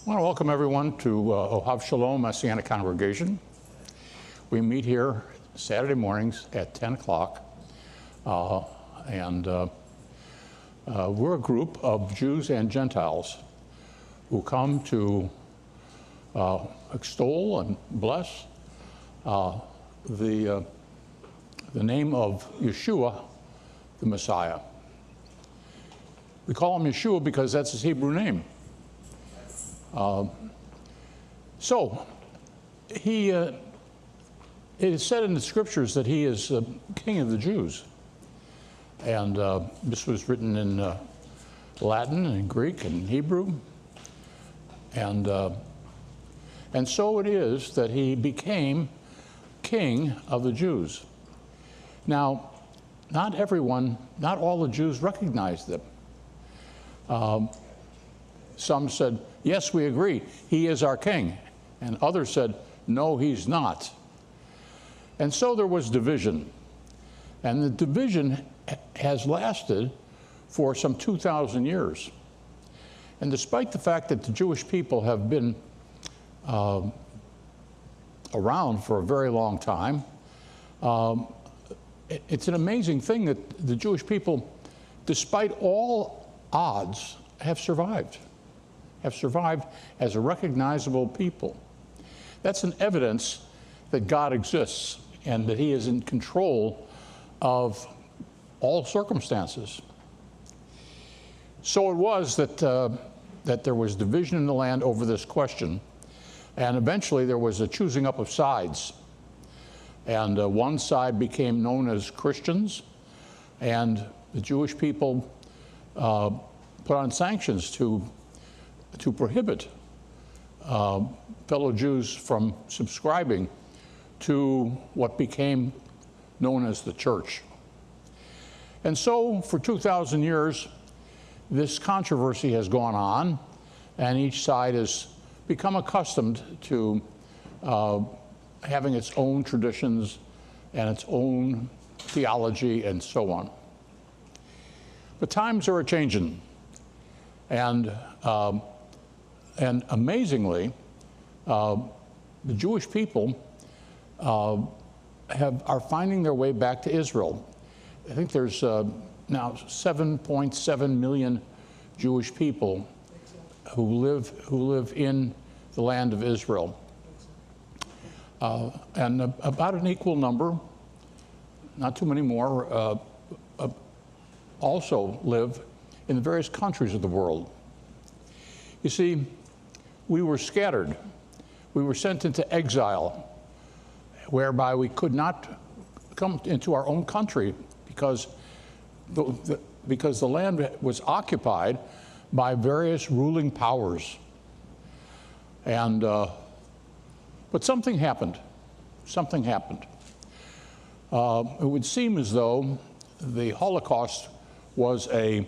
I want to welcome everyone to Ohav Shalom Messianic congregation. We meet here Saturday mornings at 10 o'clock, and we're a group of Jews and Gentiles who come to extol and bless the name of Yeshua, the Messiah. We call him Yeshua because that's his Hebrew name. So, it is said in the scriptures that he is King of the Jews. And this was written in Latin and Greek and Hebrew. And so it is that he became King of the Jews. Now, not all the Jews recognized him. Some said, yes, we agree, he is our king. And others said, no, he's not. And so there was division. And the division has lasted for some 2,000 years. And despite the fact that the Jewish people have been around for a very long time, it's an amazing thing that the Jewish people, despite all odds, have survived as a recognizable people. That's an evidence that God exists and that he is in control of all circumstances. So it was that there was division in the land over this question, and eventually there was a choosing up of sides. And one side became known as Christians, and the Jewish people put on sanctions to prohibit fellow Jews from subscribing to what became known as the church. And so for 2,000 years, this controversy has gone on, and each side has become accustomed to having its own traditions and its own theology and so on. But times are a-changing, and And amazingly, the Jewish people are finding their way back to Israel. I think there's now 7.7 million Jewish people who live in the land of Israel. And about an equal number, not too many more, also live in the various countries of the world. You see, we were scattered. We were sent into exile, whereby we could not come into our own country because the land was occupied by various ruling powers. And but something happened. Something happened. It would seem as though the Holocaust was a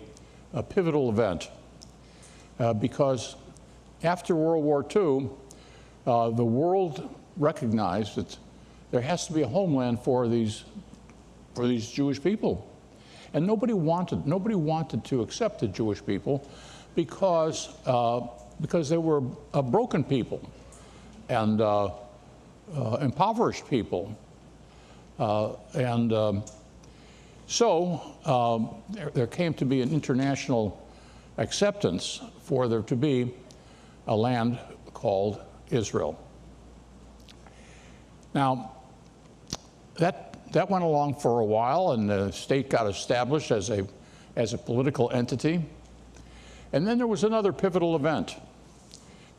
pivotal event because after World War II, the world recognized that there has to be a homeland for these Jewish people, and nobody wanted to accept the Jewish people because they were a broken people and impoverished people, so there came to be an international acceptance for there to be a land called Israel. Now, that went along for a while, and the state got established as a political entity. And then there was another pivotal event.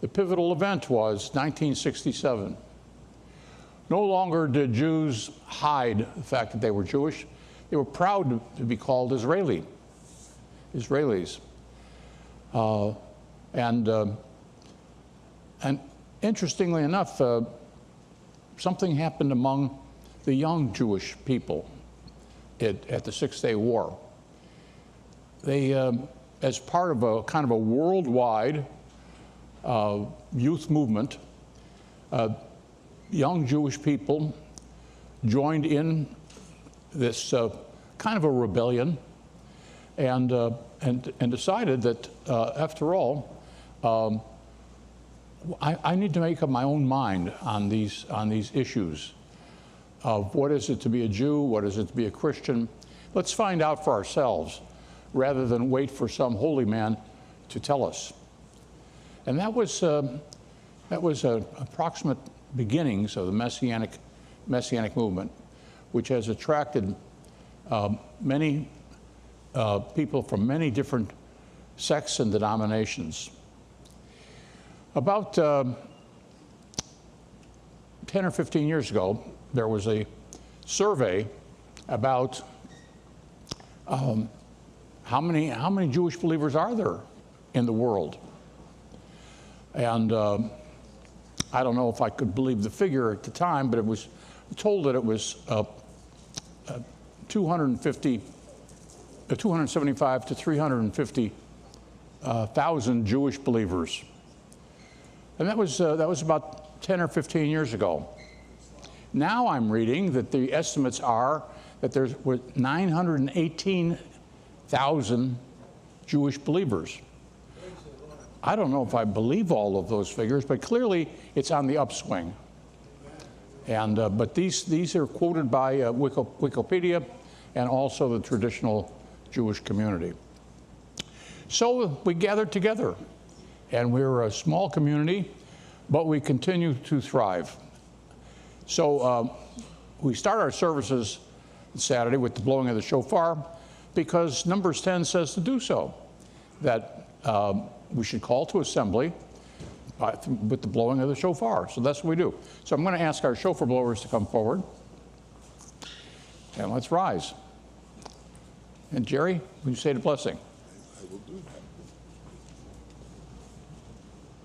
The pivotal event was 1967. No longer did Jews hide the fact that they were Jewish. They were proud to be called Israelis. And interestingly enough, something happened among the young Jewish people at the Six-Day War. They, as part of a kind of a worldwide youth movement, young Jewish people joined in this kind of a rebellion and decided that after all, I need to make up my own mind on these issues of what is it to be a Jew, what is it to be a Christian. Let's find out for ourselves rather than wait for some holy man to tell us. And that was approximate beginnings of the Messianic movement, which has attracted many people from many different sects and denominations. About 10 or 15 years ago, there was a survey about how many Jewish believers are there in the world. And I don't know if I could believe the figure at the time, but it was told that it was 275 to 350,000 Jewish believers. And that was about 10 or 15 years ago. Now I'm reading that the estimates are that there were 918,000 Jewish believers. I don't know if I believe all of those figures, but clearly it's on the upswing. And but these are quoted by Wikipedia and also the traditional Jewish community. So we gathered together, and we're a small community, but we continue to thrive. So we start our services Saturday with the blowing of the shofar because Numbers 10 says to do so, that we should call to assembly with the blowing of the shofar. So that's what we do. So I'm going to ask our shofar blowers to come forward. And let's rise. And Jerry, will you say the blessing? I will do that.